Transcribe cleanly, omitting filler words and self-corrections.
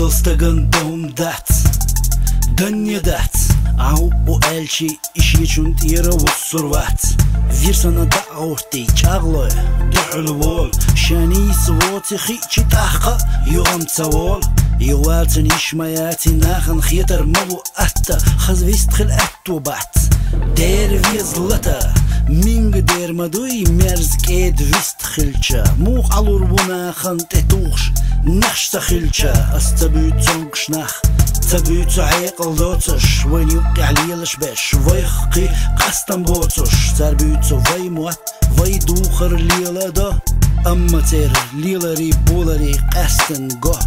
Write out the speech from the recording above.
Stagandom dat Dönje dat Au o elçi işi çunt yere vussurvat Virsana da orti çağloy Duhul vol Şani svoti khichi tahqa Yugam tsawol يوالتن يشمياتي ناخن خيتر مبو أتا خزويست خل أتو بات دير فيزلتا مينغ دير مدوي مرز كيد ويست خلچا موخ علور بناخن تتوخش نخش تخلچا استبيت زنقش نخ تبيت عيقل دوتش وين يبقي عليلش باش ويخقي قستن بوتش تربيت وي موات وي دوخر ليلة دا أما تير ليلري بولري قستن قه